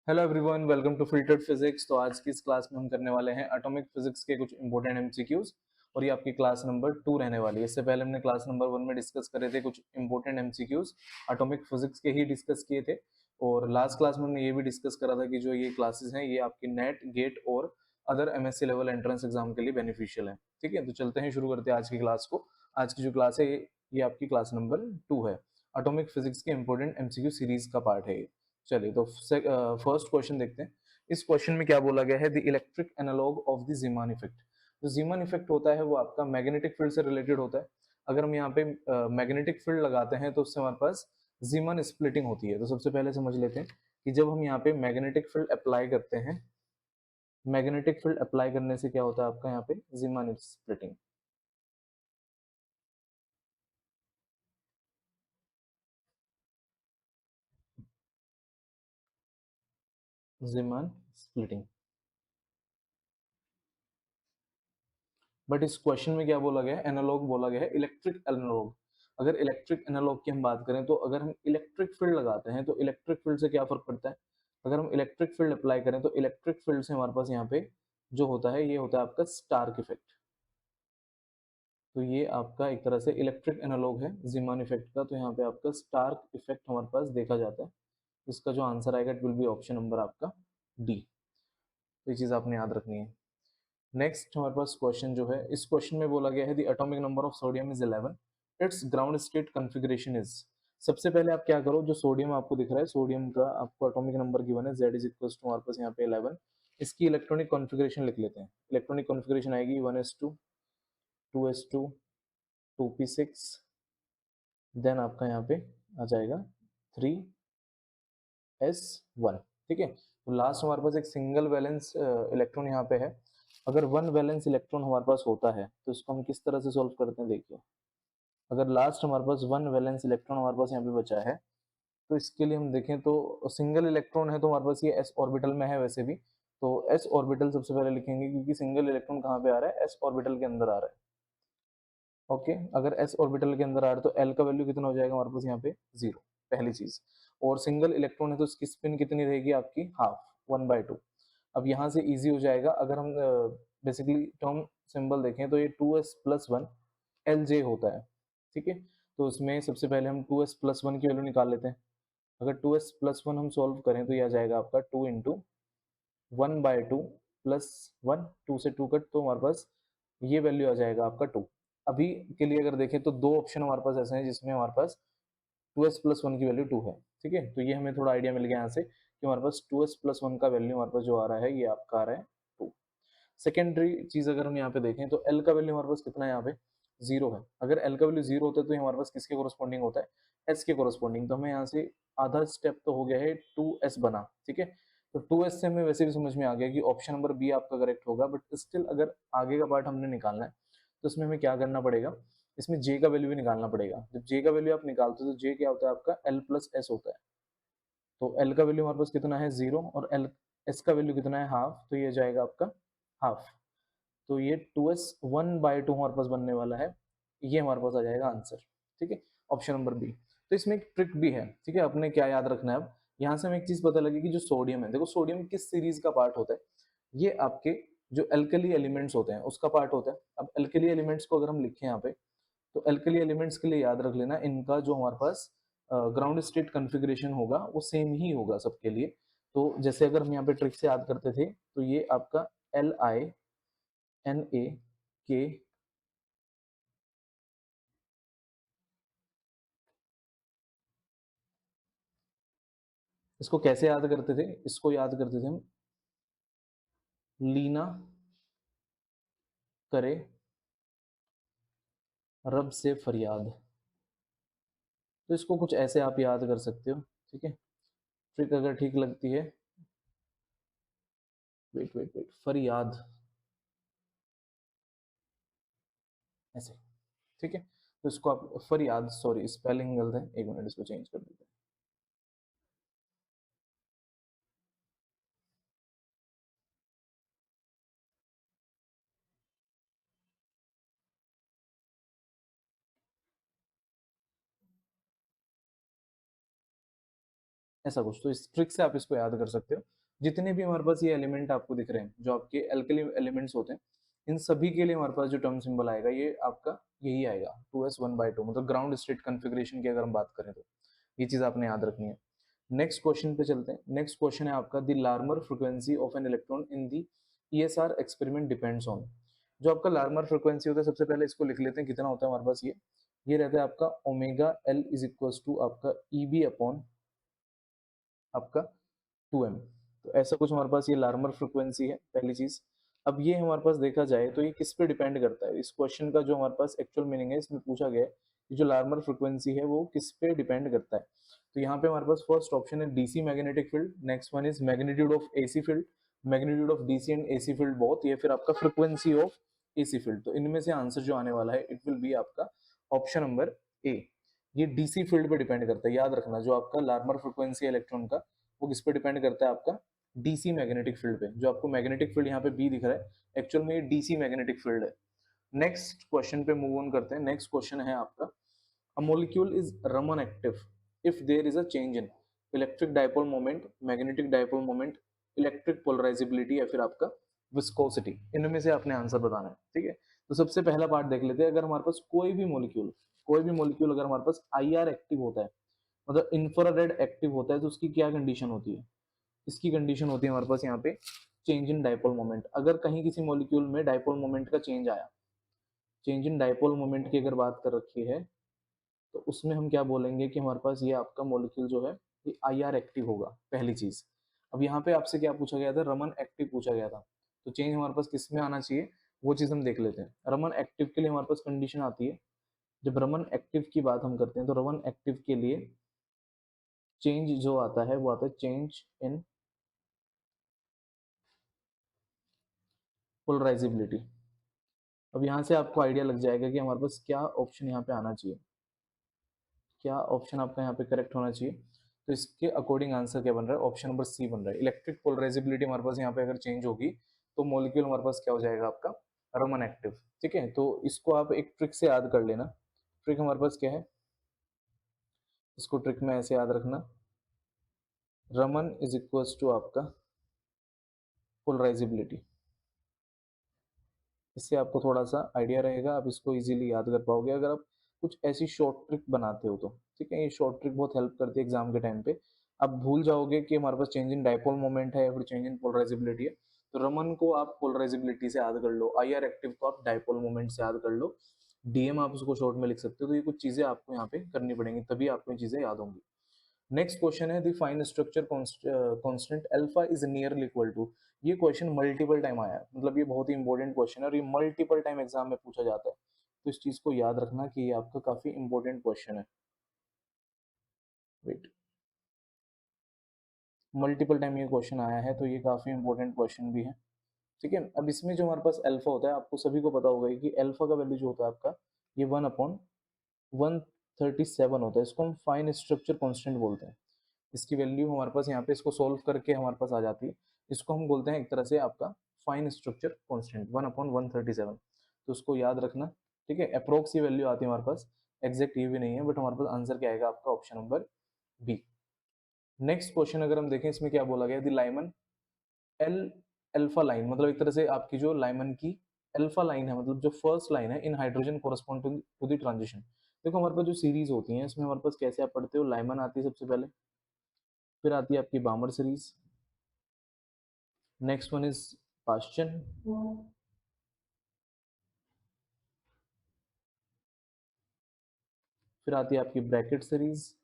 Hello everyone, welcome to filtered physics. तो आज की इस क्लास में हम करने वाले हैं एटॉमिक फिजिक्स के कुछ इंपॉर्टेंट एमसीक्यूज और ये आपकी क्लास नंबर 2 रहने वाली है। इससे पहले हमने क्लास नंबर 1 में डिस्कस करे थे कुछ इंपॉर्टेंट एमसीक्यूज एटॉमिक फिजिक्स के ही डिस्कस किए थे। और लास्ट क्लास में हमने ये भी डिस्कस करा था कि जो ये क्लासेस हैं ये आपकी नेट गेट और other MSc level entrance exam के लिए बेनिफिशियल है। ठीक है, तो चलते हैं, शुरू करते हैं आज की क्लास को। आज की जो क्लास है ये आपकी क्लास नंबर 2 है। एटॉमिक फिजिक्स के इंपॉर्टेंट एमसीक्यू सीरीज का पार्ट है ये। चलिए, तो फर्स्ट क्वेश्चन देखते हैं। इस क्वेश्चन में क्या बोला गया है, the electric analog of the Zeeman effect. जो जीमान इफेक्ट होता है वो आपका मैग्नेटिक फील्ड से रिलेटेड होता है। अगर हम यहाँ पे मैग्नेटिक फील्ड लगाते हैं तो उससे हमारे पास जीमान स्प्लिटिंग होती है। तो सबसे पहले समझ लेते हैं कि जब हम यहाँ पे मैग्नेटिक फील्ड अप्लाई करते हैं, मैग्नेटिक फील्ड अप्लाई करने से क्या होता है आपका यहाँ पे Zeeman splitting, Zeeman splitting. But इस क्वेश्चन में क्या बोला गया है, एनालॉग बोला गया है, इलेक्ट्रिक एनालॉग। अगर इलेक्ट्रिक एनालॉग की हम बात करें तो अगर हम इलेक्ट्रिक फील्ड लगाते हैं तो इलेक्ट्रिक फील्ड से क्या फर्क पड़ता है। अगर हम इलेक्ट्रिक फील्ड अप्लाई करें तो इलेक्ट्रिक फील्ड से हमारे पास यहाँ पे जो होता है ये होता है आपका स्टार्क इफेक्ट। तो ये आपका एक तरह से इलेक्ट्रिक एनालॉग है जीमान इफेक्ट का। तो यहाँ पे आपका स्टार्क इफेक्ट हमारे पास देखा जाता है। इसका जो आंसर आएगा it will be option number आपका डी। तो ये चीज आपने याद रखनी है। नेक्स्ट हमारे पास क्वेश्चन जो है, इस क्वेश्चन में बोला गया है the atomic number of sodium is 11, it's ground state configuration is. सबसे पहले आप क्या करो, जो सोडियम आपको दिख रहा है, सोडियम का आपको एटॉमिक नंबर गिवन है Z इज इक्वल टू हमारे पास यहाँ पे 11। इसकी इलेक्ट्रॉनिक कॉन्फ़िगरेशन लिख लेते हैं। इलेक्ट्रॉनिक कॉन्फ़िगरेशन आएगी 1s2, 2s2, 2p6, देन आपका यहाँ पे आ जाएगा 3s1। ठीक है, तो लास्ट हमारे पास एक सिंगल वैलेंस इलेक्ट्रॉन यहाँ पे है। अगर वन वैलेंस इलेक्ट्रॉन हमारे पास होता है तो इसको हम किस तरह से सॉल्व करते हैं, देखिए। अगर लास्ट हमारे पास वन वैलेंस इलेक्ट्रॉन हमारे पास यहाँ पे बचा है तो इसके लिए हम देखें तो सिंगल इलेक्ट्रॉन है तो हमारे पास ये एस ऑर्बिटल में है वैसे भी। तो एस ऑर्बिटल सबसे पहले लिखेंगे क्योंकि सिंगल इलेक्ट्रॉन कहाँ पे आ रहा है, एस ऑर्बिटल के अंदर आ रहा है। ओके, अगर एस ऑर्बिटल के अंदर आ रहा है तो एल का वैल्यू कितना हो जाएगा हमारे पास यहाँ पे, जीरो, पहली चीज। और सिंगल इलेक्ट्रॉन है तो इसकी स्पिन कितनी रहेगी आपकी, हाफ, 1/2। अब यहाँ से इजी हो जाएगा। अगर हम बेसिकली टर्म सिंबल देखें तो ये 2s+1 LJ होता है। ठीक है, तो उसमें सबसे पहले हम 2s+1 की वैल्यू निकाल लेते हैं। अगर 2s+1 हम सॉल्व करें तो ये आ जाएगा आपका 2 × 1/2 +1, 2 से 2 कट तो हमारे पास ये वैल्यू आ जाएगा आपका 2। अभी के लिए अगर देखें तो दो ऑप्शन हमारे पास ऐसे हैं जिसमें हमारे पास 2s+1 की वैल्यू 2 है। ठीक है, तो ये हमें थोड़ा आइडिया मिल गया यहाँ से कि हमारे पास 2s+1 का वैल्यू हमारे पास जो आ रहा है ये आपका आ रहा है 2। सेकेंडरी चीज अगर हम यहाँ पे देखें तो एल का वैल्यू हमारे पास कितना है, यहाँ पे जीरो है। अगर एल का वैल्यू जीरो होता है तो ये हमारे पास किसके कोरस्पॉन्डिंग होता है, एस के कोरस्पॉन्डिंग। तो हमें यहाँ से आधा स्टेप तो हो गया है, 2s बना। ठीक है, तो 2s से हमें वैसे भी समझ में आ गया कि ऑप्शन नंबर बी आपका करेक्ट होगा। बट स्टिल अगर आगे का पार्ट हमने निकालना है तो इसमें हमें क्या करना पड़ेगा, इसमें जे का वैल्यू भी निकालना पड़ेगा। जब जे का वैल्यू आप निकालते हो तो जे क्या होता है आपका L+S होता है। तो एल का वैल्यू हमारे पास कितना है, जीरो, और एल एस का वैल्यू कितना है, हाफ, तो ये जाएगा आपका हाफ। तो ये 2s1/2 हमारे पास बनने वाला है। ये हमारे पास आ जाएगा आंसर। ठीक है, ऑप्शन नंबर बी। तो इसमें एक ट्रिक भी है। ठीक है, अपने क्या याद रखना है, अब यहाँ से हमें एक चीज पता लगी कि जो सोडियम है, देखो सोडियम किस सीरीज का पार्ट होता है, ये आपके जो एल्कली एलिमेंट्स होते हैं उसका पार्ट होता है। अब एल्कली एलिमेंट्स को अगर हम लिखें यहाँ पे तो एल्कली एलिमेंट्स के लिए याद रख लेना, इनका जो हमारे पास ग्राउंड स्टेट कॉन्फ़िगरेशन होगा वो सेम ही होगा सबके लिए। तो जैसे अगर हम यहाँ पे ट्रिक से याद करते थे तो ये आपका LINA के, इसको कैसे याद करते थे, इसको याद करते थे हम लीना करे रब से फरियाद। तो इसको कुछ ऐसे आप याद कर सकते हो। ठीक है, ट्रिक अगर ठीक लगती है, वेट वेट वेट, फरियाद, ऐसे। ठीक है, तो इसको आप फरियाद, सॉरी स्पेलिंग गलत है, एक मिनट इसको चेंज कर देते हैं। ऐसा कुछ। तो इस ट्रिक से आप इसको याद कर सकते हो। जितने भी हमारे पास ये एलिमेंट आपको दिख रहे हैं जो आपके एल्कली एलिमेंट्स होते हैं, इन सभी के लिए हमारे पास जो टर्म सिंबल आएगा ये आपका यही आएगा 2s1/2, मतलब ग्राउंड स्टेट कॉन्फ़िगरेशन की अगर हम बात करें तो ये चीज आपने याद रखनी है। नेक्स्ट क्वेश्चन पे चलते हैं। नेक्स्ट क्वेश्चन है आपका, the Larmor frequency of an electron in the ESR experiment depends on. जो आपका लार्मर फ्रीक्वेंसी होता है, सबसे पहले इसको लिख लेते हैं कितना होता है हमारे पास। ये रहता है आपका omega L is equal to आपका ईबी अपॉन आपका 2m। तो ऐसा कुछ हमारे पास ये लार्मर फ्रीक्वेंसी है पहली चीज। अब ये हमारे पास देखा जाए तो ये किस पे डिपेंड करता है, इस क्वेश्चन का जो हमारे पास एक्चुअल मीनिंग है इसमें पूछा गया है कि जो लार्मर फ्रीक्वेंसी है वो किस पे डिपेंड करता है। तो यहाँ पे हमारे पास फर्स्ट ऑप्शन है DC magnetic field, next one is magnitude of AC field, magnitude of DC and AC field both, या फिर आपका फ्रीक्वेंसी ऑफ एसी फील्ड। तो इनमें से आंसर जो आने वाला है इट विल बी आपका ऑप्शन नंबर ए। ये डीसी फील्ड पे डिपेंड करता है, याद रखना। जो आपका लार्मर फ्रीक्वेंसी इलेक्ट्रॉन का वो किस पे डिपेंड करता है, आपका डीसी मैग्नेटिक फील्ड पे। जो आपको मैग्नेटिक फील्ड यहाँ पे बी दिख रहा है, एक्चुअल में ये डीसी मैग्नेटिक फील्ड है। नेक्स्ट क्वेश्चन पे मूव ऑन करते हैं। नेक्स्ट क्वेश्चन है आपका, a molecule is Raman active if there is a change in electric dipole moment, magnetic dipole moment, electric polarizability, या फिर आपका विस्कोसिटी। इनमें से आपने आंसर बताना है, ठीक है। तो सबसे पहला पार्ट देख लेते हैं। अगर हमारे पास कोई भी मॉलिक्यूल अगर हमारे पास आईआर एक्टिव होता है, मतलब इंफ्रारेड एक्टिव होता है, तो उसकी क्या कंडीशन होती है। इसकी कंडीशन होती है हमारे पास यहाँ पे चेंज इन डाइपोल मोमेंट। अगर कहीं किसी मॉलिक्यूल में डाइपोल मोमेंट का चेंज आया, चेंज इन डाइपोल मोमेंट की अगर बात कर रखी है, तो उसमें हम क्या बोलेंगे कि हमारे पास ये आपका मॉलिक्यूल जो है ये आईआर एक्टिव होगा, पहली चीज। अब यहाँ पे आपसे क्या पूछा गया था, रमन एक्टिव पूछा गया था। तो चेंज हमारे पास किस में आना चाहिए वो चीज हम देख लेते हैं। रमन एक्टिव के लिए हमारे पास कंडीशन आती है, जब रमन एक्टिव की बात हम करते हैं तो रमन एक्टिव के लिए चेंज जो आता है वो आता है चेंज इन पोलराइजेबिलिटी। अब यहाँ से आपको आइडिया लग जाएगा कि हमारे पास क्या ऑप्शन यहाँ पे आना चाहिए, क्या ऑप्शन आपका यहाँ पे करेक्ट होना चाहिए। तो इसके अकॉर्डिंग आंसर क्या बन रहा है, ऑप्शन नंबर सी बन रहा है। इलेक्ट्रिक पोलराइजेबिलिटी हमारे पास यहाँ पे अगर चेंज होगी तो मॉलिक्यूल हमारे पास क्या हो जाएगा, आपका रमन एक्टिव। ठीक है, तो इसको आप एक ट्रिक से याद कर लेना। ट्रिक हमारे पास क्या है, इसको ट्रिक में ऐसे याद रखना, रमन इज इक्वल टू आपका पोलराइजेबिलिटी। इससे आपको थोड़ा सा आइडिया रहेगा, आप इसको इजीली याद कर पाओगे अगर आप कुछ ऐसी शॉर्ट ट्रिक बनाते हो तो। ठीक है, ये शॉर्ट ट्रिक बहुत हेल्प करती है एग्जाम के टाइम पे। आप भूल जाओगे कि हमारे पास चेंज इन डाइपोल मोमेंट है या फिर चेंज इन पोलराइजेबिलिटी है, तो रमन को आप पोलराइजेबिलिटी से याद कर लो, आईआर एक्टिव को आप डाइपोल मोमेंट से याद कर लो, डीएम आप उसको शॉर्ट में लिख सकते हो। तो ये कुछ चीजें आपको यहाँ पे करनी पड़ेंगी, तभी आपको ये चीजें याद होंगी। नेक्स्ट क्वेश्चन है, the fine structure constant alpha is nearly equal to. ये क्वेश्चन मल्टीपल टाइम आया है, मतलब ये बहुत ही इंपॉर्टेंट क्वेश्चन है और ये मल्टीपल टाइम एग्जाम में पूछा जाता है। तो इस चीज को याद रखना कि ये आपका काफी इंपॉर्टेंट क्वेश्चन है। वेट, मल्टीपल टाइम ये क्वेश्चन आया है तो ये काफी इंपॉर्टेंट क्वेश्चन भी है। ठीक है, अब इसमें जो हमारे पास अल्फा होता है, आपको सभी को पता होगा कि अल्फा का वैल्यू जो होता है आपका ये 1/137 होता है। इसको हम फाइन स्ट्रक्चर कांस्टेंट बोलते हैं। इसकी वैल्यू हमारे पास यहाँ पे इसको सोल्व करके हमारे पास आ जाती है। इसको हम बोलते हैं एक तरह से आपका फाइन स्ट्रक्चर कांस्टेंट 1/137। तो उसको याद रखना। ठीक है, अप्रोक्स ये वैल्यू आती है हमारे पास, एग्जैक्ट ये भी नहीं है, बट हमारे पास आंसर क्या आएगा आपका option number B. Next question अगर हम देखें, इसमें क्या बोला गया, the Lyman L alpha line, मतलब एक तरह से आपकी जो लाइमन की अल्फा लाइन है, मतलब जो फर्स्ट लाइन है in hydrogen correspond to the transition. देखो हमारे पास जो सीरीज होती है इसमें हमारे पास कैसे आप पढ़ते हो, लाइमन आती है सबसे पहले, फिर आती है आपकी बामर सीरीज, नेक्स्ट वन इज पाश्चन, फिर आती है आपकी ब्रैकेट सीरीज,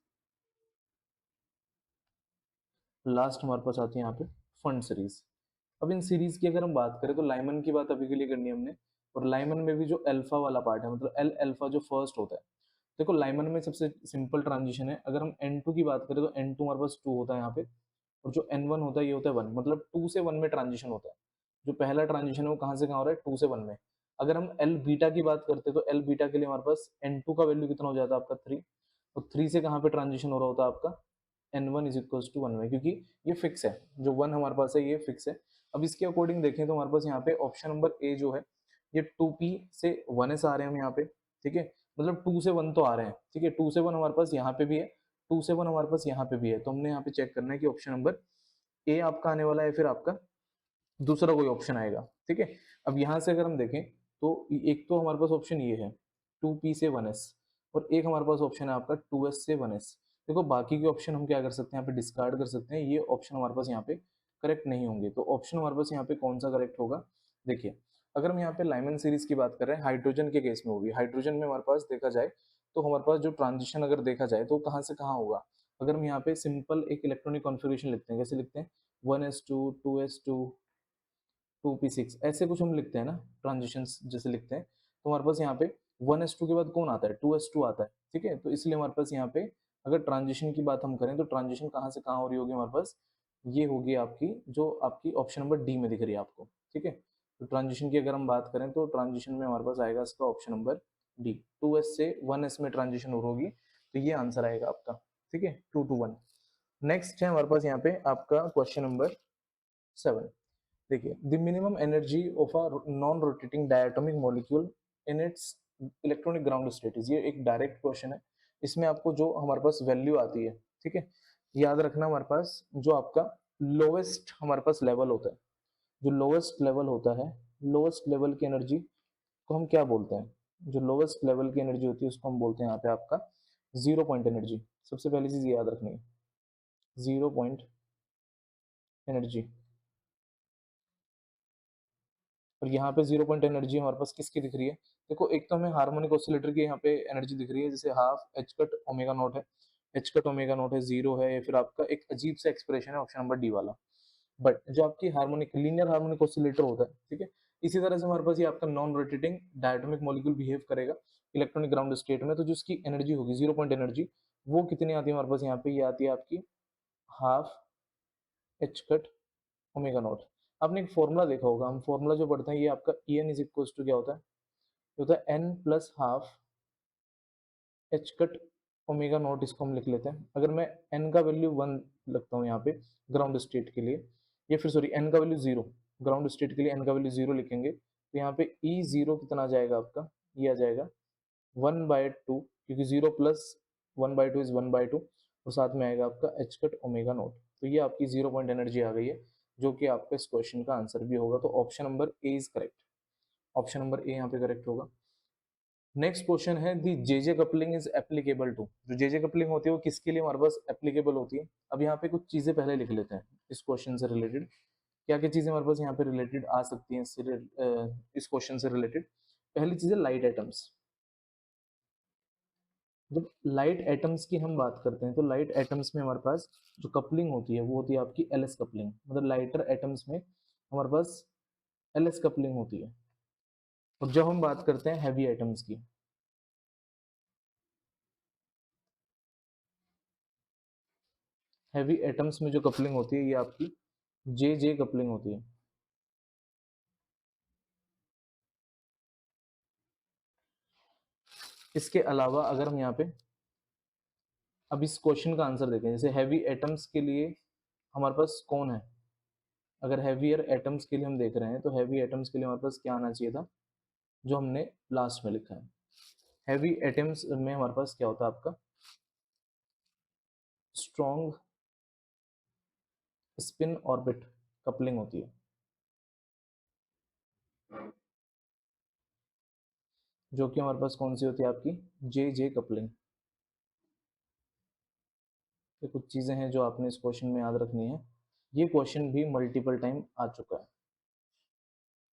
लास्ट हमारे पास आती है यहाँ पे फंड सीरीज। अब इन सीरीज की अगर हम बात करें तो लाइमन की बात अभी के लिए करनी है हमने, और लाइमन में भी जो अल्फा वाला पार्ट है, मतलब एल अल्फा जो फर्स्ट होता है। देखो लाइमन में सबसे सिंपल ट्रांजिशन है, अगर हम N2 की बात करें तो N2 हमारे पास 2 होता है यहाँ पे, और जो N1 होता है ये होता है 1, मतलब 2 से 1 में ट्रांजिशन होता है। जो पहला ट्रांजिशन है वो कहाँ से कहाँ हो रहा है, 2 से 1 में। अगर हम एल बीटा की बात करते हैं तो एल बीटा के लिए हमारे पास N2 का वैल्यू कितना हो जाता है आपका 3, और 3 से कहाँ पे ट्रांजिशन हो रहा होता है आपका N1 इज इक्वल टू 1 में, क्योंकि ये फिक्स है, जो 1 हमारे पास है ये फिक्स है। अब इसके अकॉर्डिंग देखें तो हमारे पास यहाँ पे ऑप्शन नंबर ए जो है ये 2p से 1s आ रहे हैं हम यहाँ पे। ठीक है, मतलब 2 से 1 तो आ रहे हैं। ठीक है, 2 से 1 हमारे पास यहाँ पे भी है, 2 से 1 हमारे पास यहाँ पे भी है, तो हमने यहाँ पे चेक करना है कि ऑप्शन नंबर ए आपका आने वाला है फिर आपका दूसरा कोई ऑप्शन आएगा। ठीक है, अब यहाँ से अगर हम देखें तो एक तो हमारे पास ऑप्शन ये है 2p से 1s, और एक हमारे पास ऑप्शन है आपका 2s से 1s। देखो बाकी के ऑप्शन हम क्या कर सकते हैं, यहाँ पे डिस्कार्ड कर सकते हैं, ये ऑप्शन हमारे पास यहाँ पे करेक्ट नहीं होंगे। तो ऑप्शन हमारे पास यहाँ पे कौन सा करेक्ट होगा, देखिए अगर हम यहाँ पे लाइमन सीरीज की बात कर रहे हैं, हाइड्रोजन के केस में होगी। हाइड्रोजन में हमारे पास देखा जाए तो हमारे पास जो ट्रांजिशन अगर देखा जाए तो कहाँ से कहाँ होगा, अगर हम यहाँ पे सिंपल एक इलेक्ट्रॉनिक कॉन्फ़िगरेशन लिखते हैं, कैसे लिखते हैं 1s2 2s2 2p6 ऐसे कुछ हम लिखते हैं ना, ट्रांजिशन जैसे लिखते हैं, तो हमारे पास यहाँ पे 1s2 के बाद कौन आता है, 2s2 आता है। ठीक है, तो इसलिए हमारे पास यहाँ पे अगर ट्रांजिशन की बात हम करें तो ट्रांजिशन कहाँ से कहाँ हो रही होगी हमारे पास, ये होगी आपकी जो आपकी ऑप्शन नंबर डी में दिख रही है आपको। ठीक है, तो ट्रांजिशन की अगर हम बात करें तो ट्रांजिशन में हमारे पास आएगा इसका ऑप्शन नंबर डी, 2s से 1s में ट्रांजिशन होगी, तो ये आंसर आएगा आपका। ठीक है, 2 to 1। नेक्स्ट है हमारे पास यहाँ पे आपका क्वेश्चन नंबर 7। देखिए the minimum energy of a non rotating diatomic molecule in its electronic ground state is, ये एक डायरेक्ट क्वेश्चन है। इसमें आपको जो हमारे पास वैल्यू आती है, ठीक है, याद रखना हमारे पास जो आपका लोवेस्ट हमारे पास लेवल होता है, जो लोवेस्ट लेवल होता है, लोवेस्ट लेवल की एनर्जी को हम क्या बोलते हैं, जो लोवेस्ट लेवल की एनर्जी होती है उसको हम बोलते हैं यहाँ पे आपका जीरो पॉइंट एनर्जी। सबसे पहली चीज याद रखनी है, जीरो पॉइंट एनर्जी। और यहाँ पे जीरो पॉइंट एनर्जी हमारे पास किसकी दिख रही है, देखो एक तो हमें हार्मोनिक ऑसिलेटर की यहाँ पे एनर्जी दिख रही है, जैसे half H cut omega not है, एच कट ओमेगा नॉट है, जीरो है, या फिर आपका एक अजीब सा एक्सप्रेशन है ऑप्शन नंबर डी वाला। बट जो आपकी हार्मोनिक लीनियर हार्मोनिक ऑसिलेटर होता है, ठीक है, इसी तरह से हमारे पास ये आपका non rotating diatomic molecule behave करेगा इलेक्ट्रॉनिक ग्राउंड स्टेट में, तो जो इसकी एनर्जी होगी जीरो पॉइंट एनर्जी, वो कितनी आती है हमारे पास यहाँ पे, ये आती है आपकी half H cut omega not. आपने एक फॉर्मूला देखा होगा, हम फॉर्मूला जो पढ़ते हैं ये आपका E N is equal to क्या होता है, ये होता है N plus half H cut omega naught, इसको हम लिख लेते हैं। अगर मैं एन का वैल्यू 1 लगता हूँ यहाँ पे ग्राउंड स्टेट के लिए, या फिर सॉरी एन का वैल्यू 0, ग्राउंड स्टेट के लिए एन का वैल्यू 0 लिखेंगे, तो यहाँ पे ई जीरो कितना आ जाएगा आपका, ये आ जाएगा 1/2, क्योंकि 0 प्लस 1/2 इज 1/2, और साथ में आएगा आपका एच कट ओमेगा नॉट। तो ये आपकी जीरो पॉइंट एनर्जी आ गई है, जो कि आपका इस क्वेश्चन का आंसर भी होगा। तो option number A is correct, option number A यहाँ पे करेक्ट होगा। नेक्स्ट क्वेश्चन है the J J coupling is applicable to, जो जेजे कपलिंग होती है वो किसके लिए हमारे पास एप्लीकेबल होती है। अब यहाँ पे कुछ चीजें पहले लिख लेते हैं इस क्वेश्चन से रिलेटेड, क्या क्या चीजें हमारे पास यहाँ पे रिलेटेड आ सकती हैं इस क्वेश्चन से रिलेटेड। पहली चीज है लाइट एटम्स। जब लाइट एटम्स की हम बात करते हैं तो लाइट एटम्स में हमारे पास जो कपलिंग होती है वो होती है आपकी एल एस कपलिंग, मतलब लाइटर एटम्स में हमारे पास एल एस कपलिंग होती है। और जब हम बात करते हैं हैवी एटम्स की, हैवी एटम्स में जो कपलिंग होती है ये आपकी जे जे कपलिंग होती है। इसके अलावा अगर हम यहाँ पे अब इस क्वेश्चन का आंसर देखें, जैसे हैवी एटम्स के लिए हमारे पास कौन है, अगर हैवियर एटम्स के लिए हम देख रहे हैं तो हैवी एटम्स के लिए हमारे पास क्या आना चाहिए था, जो हमने लास्ट में लिखा है। हैवी एटम्स में हमारे पास क्या होता है आपका स्ट्रॉन्ग स्पिन ऑर्बिट कपलिंग होती है, जो कि हमारे पास कौन सी होती है आपकी जे जे कपलिंग। ये कुछ चीजें हैं जो आपने इस क्वेश्चन में याद रखनी है। ये क्वेश्चन भी मल्टीपल टाइम आ चुका है,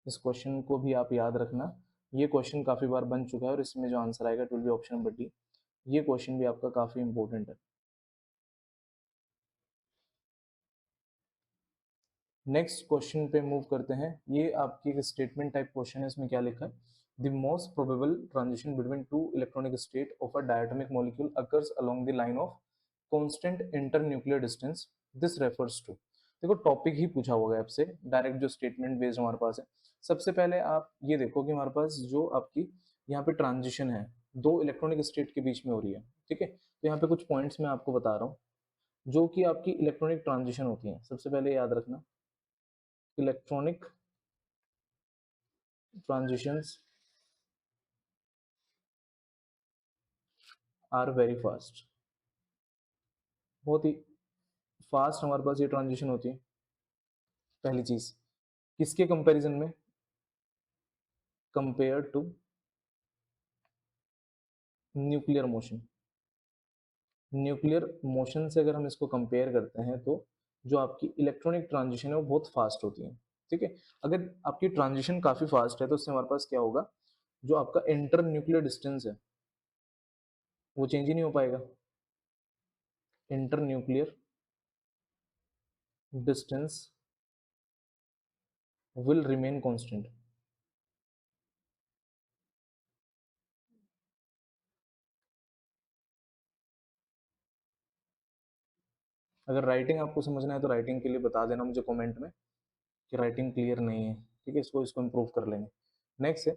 इस क्वेश्चन को भी आप याद रखना। ये क्वेश्चन काफी बार बन चुका है और इसमें जो आंसर आएगा it will be option number D. ये क्वेश्चन भी आपका काफी इंपॉर्टेंट है। नेक्स्ट क्वेश्चन पे मूव करते हैं। ये आपकी एक स्टेटमेंट टाइप क्वेश्चन है, इसमें क्या लिखा है, the most probable transition between two electronic state of a diatomic molecule occurs along the line of constant internuclear distance, this refers to. देखो टॉपिक ही पूछा होगा आपसे, डायरेक्ट जो स्टेटमेंट बेस्ड हमारे पास है। सबसे पहले आप ये देखो कि हमारे पास जो आपकी यहाँ पे ट्रांजिशन है दो इलेक्ट्रॉनिक स्टेट के बीच में हो रही है, ठीक है। तो यहाँ पे कुछ पॉइंट्स मैं आपको बता रहा हूँ जो कि आपकी इलेक्ट्रॉनिक ट्रांजिशन होती है। सबसे पहले याद रखना, electronic transitions are very fast, बहुत ही फास्ट हमारे पास ये ट्रांजिशन होती है। पहली चीज, किसके कंपैरिजन में? Compare to nuclear motion. Nuclear motion से अगर हम इसको कंपेयर करते हैं तो जो आपकी इलेक्ट्रॉनिक ट्रांजिशन है वो बहुत फास्ट होती है। ठीक है, अगर आपकी ट्रांजिशन काफी फास्ट है तो उससे हमारे पास क्या होगा, जो आपका इंटर न्यूक्लियर डिस्टेंस है वो चेंज ही नहीं हो पाएगा। Inter nuclear distance will remain constant. अगर राइटिंग आपको समझना है तो राइटिंग के लिए बता देना मुझे कमेंट में कि राइटिंग क्लियर नहीं है। ठीक है, इसको इम्प्रूव कर लेंगे। नेक्स्ट है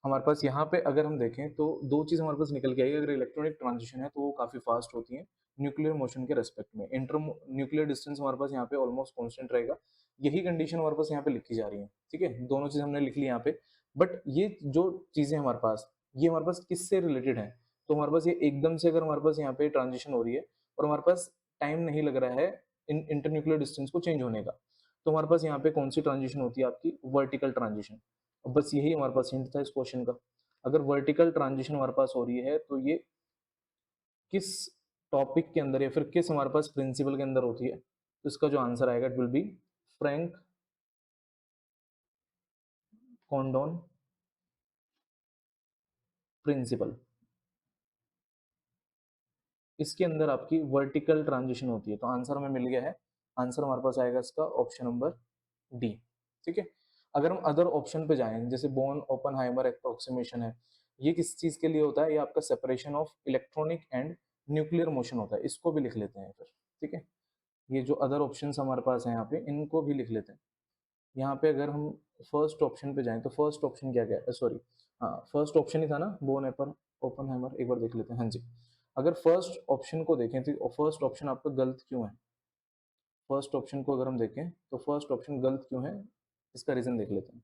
हमारे पास यहाँ पे, अगर हम देखें तो दो चीज़ हमारे पास निकल के आई। अगर इलेक्ट्रॉनिक ट्रांजिशन है तो वो काफ़ी फास्ट होती है न्यूक्लियर मोशन के रेस्पेक्ट में। इंटर न्यूक्लियर डिस्टेंस हमारे पास यहाँ पे ऑलमोस्ट कॉन्स्टेंट रहेगा। यही कंडीशन हमारे पास यहाँ पे लिखी जा रही है। ठीक है, दोनों चीज़ हमने लिख ली यहाँ पे। बट ये जो चीज़ें हमारे पास, ये हमारे पास किससे रिलेटेड है? तो हमारे पास ये एकदम से अगर हमारे पास यहाँ पे ट्रांजिशन हो रही है और हमारे पास टाइम नहीं लग रहा है इन इंटर न्यूक्लियर डिस्टेंस को चेंज होने का, तो हमारे पास यहाँ पे कौन सी ट्रांजिशन होती है? आपकी वर्टिकल ट्रांजिशन। अब बस यही हमारे पास हिंट था इस क्वेश्चन का। अगर वर्टिकल ट्रांजिशन हमारे पास हो रही है तो ये किस टॉपिक के अंदर या फिर किस हमारे पास प्रिंसिपल के अंदर होती है? तो इसका जो आंसर आएगा it will be Franck Condon principle. इसके अंदर आपकी वर्टिकल ट्रांजिशन होती है। तो आंसर हमें मिल गया है। आंसर हमारे पास आएगा इसका ऑप्शन नंबर डी। ठीक है, अगर हम अदर ऑप्शन पे जाएं, जैसे बोन ओपनहाइमर अप्रोक्सीमेशन है, ये किस चीज के लिए होता है? ये आपका separation of electronic and nuclear motion होता है। इसको भी लिख लेते हैं फिर। ठीक है, ये जो अदर ऑप्शंस हमारे पास हैं यहाँ पे, इनको भी लिख लेते हैं। यहाँ पे अगर हम फर्स्ट ऑप्शन पे जाएं तो फर्स्ट ऑप्शन क्या क्या है? सॉरी, हाँ फर्स्ट ऑप्शन ही था ना, बोन एपर ओपनहाइमर। एक बार देख लेते हैं। हाँ जी, अगर फर्स्ट ऑप्शन को देखें तो फर्स्ट ऑप्शन आपका गलत क्यों है? फर्स्ट ऑप्शन को अगर हम देखें तो फर्स्ट ऑप्शन गलत क्यों है, इसका रीजन देख लेते हैं।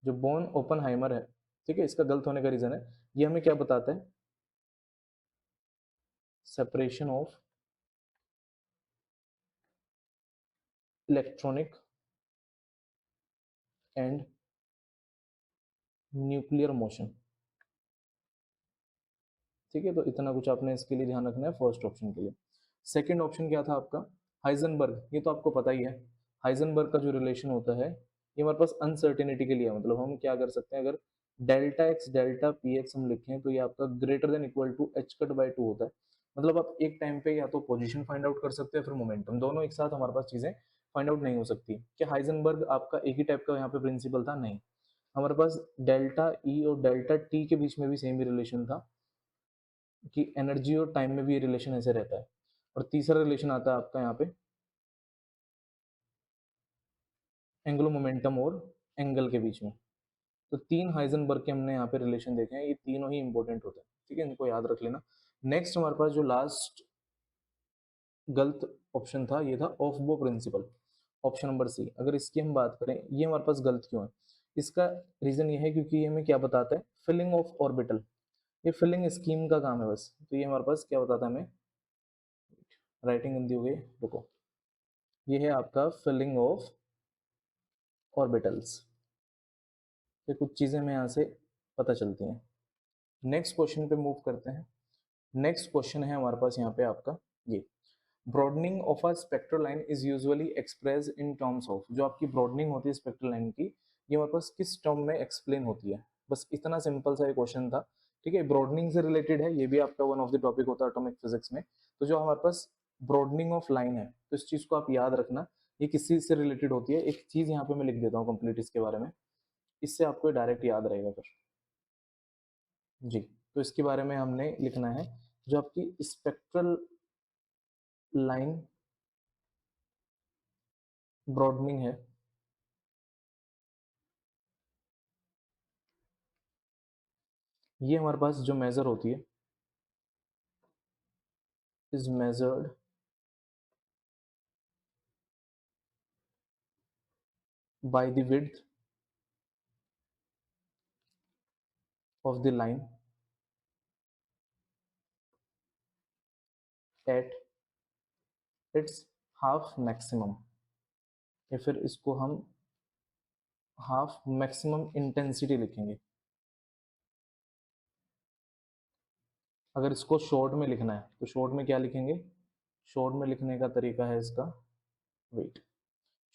जो बोन ओपनहाइमर है, ठीक है, इसका गलत होने का रीजन है, ये हमें क्या बताता है? Separation of electronic and nuclear motion. ठीक है, तो इतना कुछ आपने इसके लिए ध्यान रखना है फर्स्ट ऑप्शन के लिए। सेकंड ऑप्शन क्या था आपका? हाइजनबर्ग। ये तो आपको पता ही है, हाइजनबर्ग का जो रिलेशन होता है ये हमारे पास अनसर्टेनिटी के लिए है। मतलब हम क्या कर सकते हैं, अगर delta X delta P X हम लिखें तो ये आपका greater than equal to H cut by two होता है। मतलब आप एक टाइम पे या तो पोजीशन फाइंड आउट कर सकते हैं फिर मोमेंटम, दोनों एक साथ हमारे पास चीजें फाइंड आउट नहीं हो सकती। क्या हाइजनबर्ग आपका एक ही टाइप का यहाँ पे प्रिंसिपल था? नहीं, हमारे पास डेल्टा ई और डेल्टा टी के बीच में भी सेम ही रिलेशन था कि एनर्जी और टाइम में भी ये रिलेशन ऐसे रहता है। और तीसरा रिलेशन आता है आपका यहाँ पे एंगुलर मोमेंटम और एंगल के बीच में। तो तीन हाइजनबर्ग के हमने यहाँ पे रिलेशन देखे हैं, ये तीनों ही इंपॉर्टेंट होते हैं। ठीक है, इनको याद रख लेना। नेक्स्ट हमारे पास जो लास्ट गलत ऑप्शन था ये था ऑफ बो प्रिंसिपल, ऑप्शन नंबर सी। अगर इसकी हम बात करें, ये हमारे पास गलत क्यों है? इसका रीजन ये है क्योंकि ये हमें क्या बताता है? Filling of orbital. ये फिलिंग स्कीम का काम है बस। तो ये हमारे पास क्या बताता है हमें? राइटिंग गंदी हो गई, रुको। ये है आपका फिलिंग ऑफ ऑर्बिटल्स। ये कुछ चीजें हमें यहाँ से पता चलती हैं। नेक्स्ट क्वेश्चन पे मूव करते हैं। नेक्स्ट क्वेश्चन है हमारे पास यहाँ पे आपका ये, broadening of a spectral line is usually express in terms of. जो आपकी ब्रॉडनिंग होती है स्पेक्ट्रल लाइन की, ये हमारे पास किस टर्म में एक्सप्लेन होती है? बस इतना सिंपल सा ये क्वेश्चन था। ठीक है, ब्रॉडनिंग से रिलेटेड है, ये भी आपका वन ऑफ द टॉपिक होता है एटॉमिक फिजिक्स में। तो जो हमारे पास ब्रॉडनिंग ऑफ लाइन है, तो इस चीज को आप याद रखना, ये किस चीज से रिलेटेड होती है। एक चीज यहाँ पे मैं लिख देता हूँ कंप्लीट इसके बारे में, इससे आपको डायरेक्ट याद रहेगा फिर। जी, तो इसके बारे में हमने लिखना है, जो आपकी स्पेक्ट्रल लाइन ब्रॉडनिंग है, ये हमारे पास जो मेजर होती है is measured by the width of the line at its half maximum, या फिर इसको हम हाफ मैक्सिमम इंटेंसिटी लिखेंगे। अगर इसको शॉर्ट में लिखना है तो शॉर्ट में क्या लिखेंगे? शॉर्ट में लिखने का तरीका है इसका, वेट,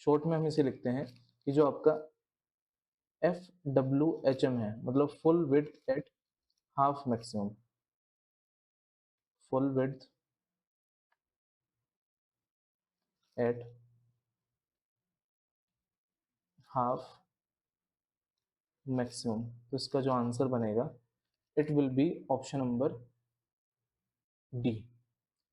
शॉर्ट में हम इसे लिखते हैं कि जो आपका एफ डब्ल्यू एच एम है, मतलब full width at half maximum, full width at half maximum, तो इसका जो आंसर बनेगा it will be option number D.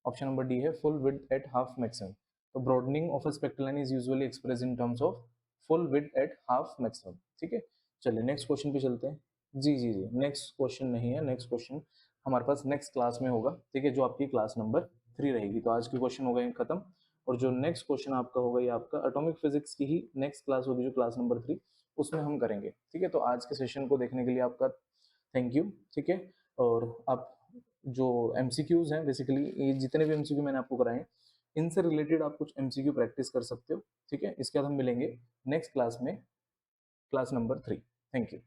Option number D है full width at half maximum. तो broadening of a spectral line is usually express in terms of full width at half maximum. ठीक है, चलिए next question पे चलते हैं। जी जी जी, next question नहीं है, नेक्स्ट क्वेश्चन हमारे पास नेक्स्ट क्लास में होगा। ठीक है, जो आपकी क्लास नंबर 3 रहेगी। तो आज के क्वेश्चन हो गए खत्म, और जो नेक्स्ट क्वेश्चन आपका होगा ये आपका एटॉमिक फिजिक्स की ही नेक्स्ट क्लास होगी, जो क्लास नंबर 3 उसमें हम करेंगे। ठीक है, तो आज के सेशन को देखने के लिए आपका थैंक यू। ठीक है, और आप जो एमसीक्यूज हैं, बेसिकली ये जितने भी एमसीक्यू मैंने आपको कराए हैं, इनसे रिलेटेड आप कुछ एमसीक्यू प्रैक्टिस कर सकते हो। ठीक है, इसके बाद हम मिलेंगे नेक्स्ट क्लास में, क्लास नंबर 3। Thank you.